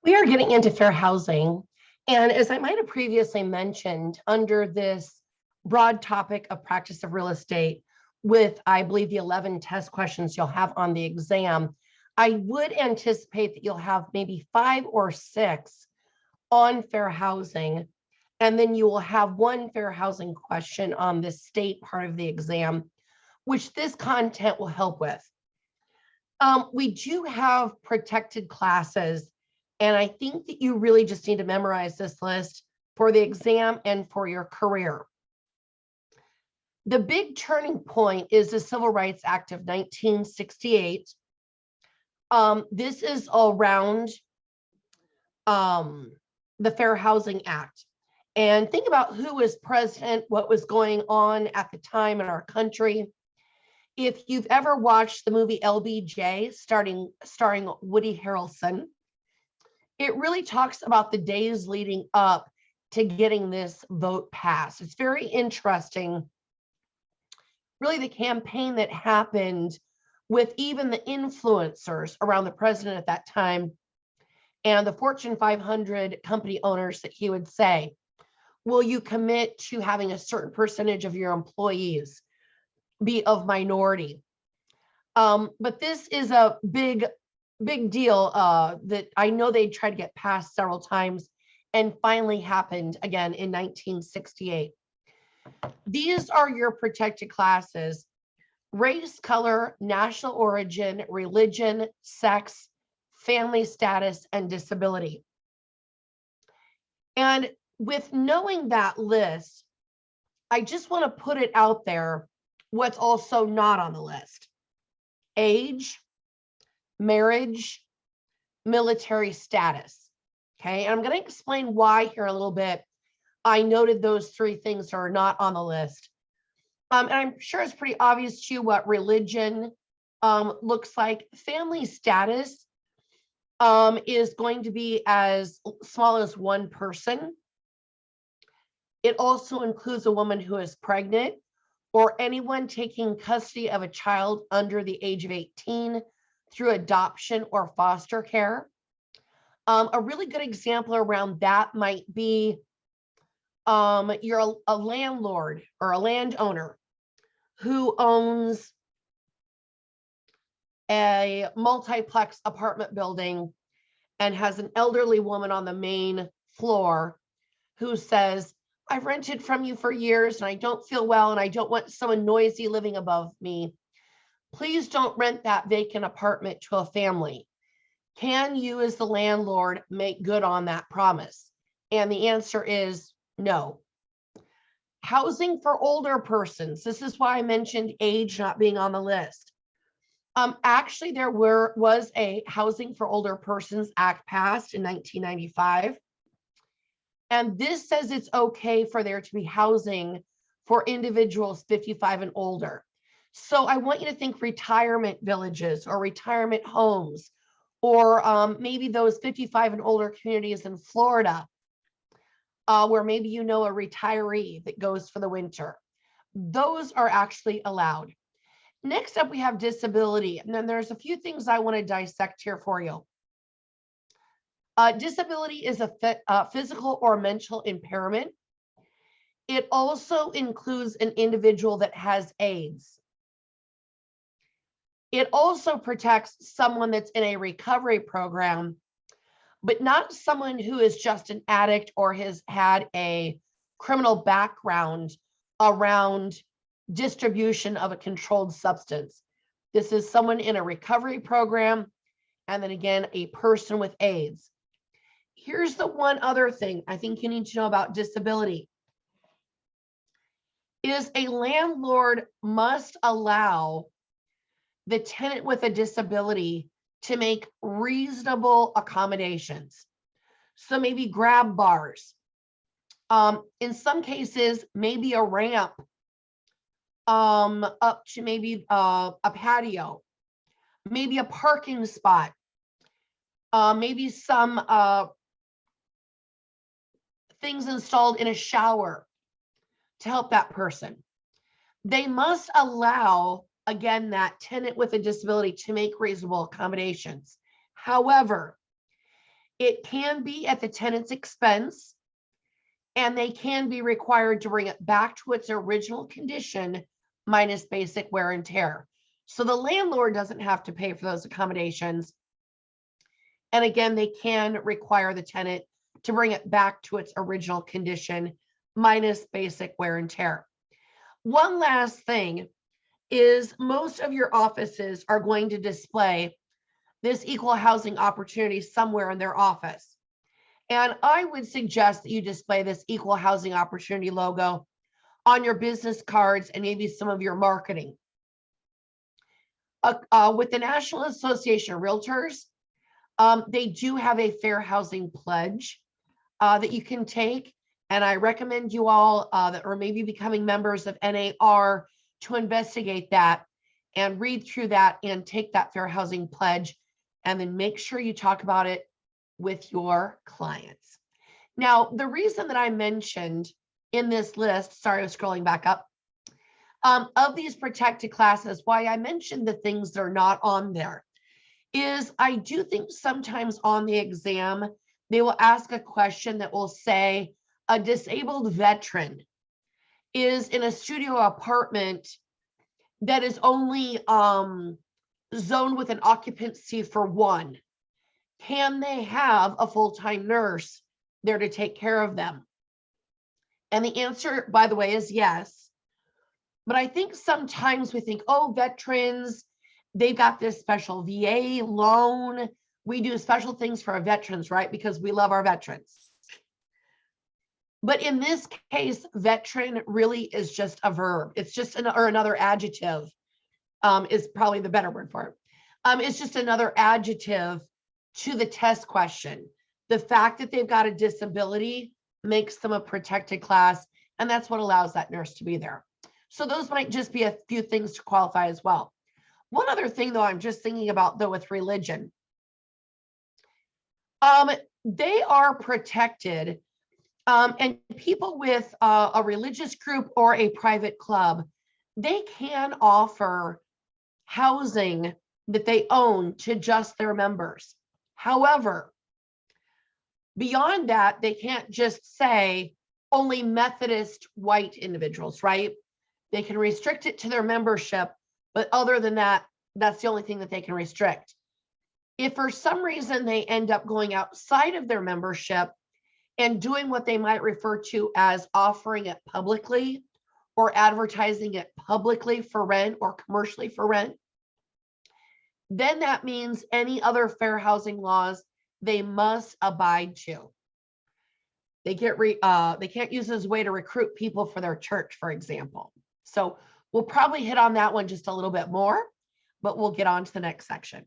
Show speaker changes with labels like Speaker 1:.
Speaker 1: We are getting into fair housing. And as I might have previously mentioned, under this broad topic of practice of real estate, with I believe the 11 test questions you'll have on the exam, I would anticipate that you'll have maybe 5 or 6 on fair housing. And then you will have one fair housing question on the state part of the exam, which this content will help with. We do have protected classes, and I think that you really just need to memorize this list for the exam and for your career. The big turning point is the Civil Rights Act of 1968. This is around the Fair Housing Act. And think about who was president, what was going on at the time in our country. If you've ever watched the movie LBJ starring Woody Harrelson, it really talks about the days leading up to getting this vote passed. It's very interesting, really the campaign that happened with even the influencers around the president at that time and the Fortune 500 company owners that he would say, will you commit to having a certain percentage of your employees be of minority? But this is a big deal that I know they tried to get passed several times and finally happened again in 1968. These are your protected classes: race, color, national origin, religion, sex, family status, and disability. And with knowing that list, I just want to put it out there what's also not on the list: age, marriage, military status. Okay, and I'm going to explain why here a little bit. I noted those 3 things are not on the list. And I'm sure it's pretty obvious to you what religion looks like. Family status is going to be as small as 1 person. It also includes a woman who is pregnant or anyone taking custody of a child under the age of 18 through adoption or foster care. A really good example around that might be you're a landlord or a landowner who owns a multiplex apartment building and has an elderly woman on the main floor who says, I've rented from you for years and I don't feel well and I don't want someone noisy living above me. Please don't rent that vacant apartment to a family. Can you, as the landlord, make good on that promise? And the answer is no. Housing for older persons. This is why I mentioned age not being on the list. Actually, there was a Housing for Older Persons Act passed in 1995. And this says it's okay for there to be housing for individuals 55 and older. So I want you to think retirement villages or retirement homes, or maybe those 55 and older communities in Florida, where maybe you know a retiree that goes for the winter. Those are actually allowed. Next up, we have disability. And then there's a few things I want to dissect here for you. Disability is a physical or mental impairment. It also includes an individual that has AIDS. It also protects someone that's in a recovery program, but not someone who is just an addict or has had a criminal background around distribution of a controlled substance. This is someone in a recovery program, and then again, a person with AIDS. Here's the one other thing I think you need to know about disability is a landlord must allow the tenant with a disability to make reasonable accommodations. So maybe grab bars. In some cases, maybe a ramp up to maybe a patio, maybe a parking spot, maybe some things installed in a shower to help that person. They must allow, again, that tenant with a disability to make reasonable accommodations. However, It can be at the tenant's expense, and they can be required to bring it back to its original condition minus basic wear and tear. So the landlord doesn't have to pay for those accommodations. And again, they can require the tenant to bring it back to its original condition minus basic wear and tear. One last thing is most of your offices are going to display this equal housing opportunity somewhere in their office. And I would suggest that you display this equal housing opportunity logo on your business cards and maybe some of your marketing. With the National Association of Realtors, they do have a fair housing pledge that you can take. And I recommend you all that are maybe becoming members of NAR to investigate that and read through that and take that fair housing pledge, and then make sure you talk about it with your clients. Now, the reason that I mentioned in this list, sorry, I was scrolling back up, of these protected classes, why I mentioned the things that are not on there is I do think sometimes on the exam, they will ask a question that will say, a disabled veteran is in a studio apartment that is only zoned with an occupancy for 1. Can they have a full-time nurse there to take care of them? And the answer, by the way, is yes. But I think sometimes we think, oh, veterans, they've got this special VA loan. We do special things for our veterans, right? Because we love our veterans. But in this case, veteran really is just a verb. It's just another adjective is probably the better word for it. It's just another adjective to the test question. The fact that they've got a disability makes them a protected class, and that's what allows that nurse to be there. So those might just be a few things to qualify as well. One other thing, though, I'm just thinking about, though, with religion. They are protected, and people with a religious group or a private club, they can offer housing that they own to just their members. However, beyond that, they can't just say only Methodist white individuals, right? They can restrict it to their membership, but other than that, that's the only thing that they can restrict. If for some reason they end up going outside of their membership and doing what they might refer to as offering it publicly or advertising it publicly for rent or commercially for rent, then that means any other fair housing laws they must abide to. They can't use it as a way to recruit people for their church, for example. So we'll probably hit on that one just a little bit more, but we'll get on to the next section.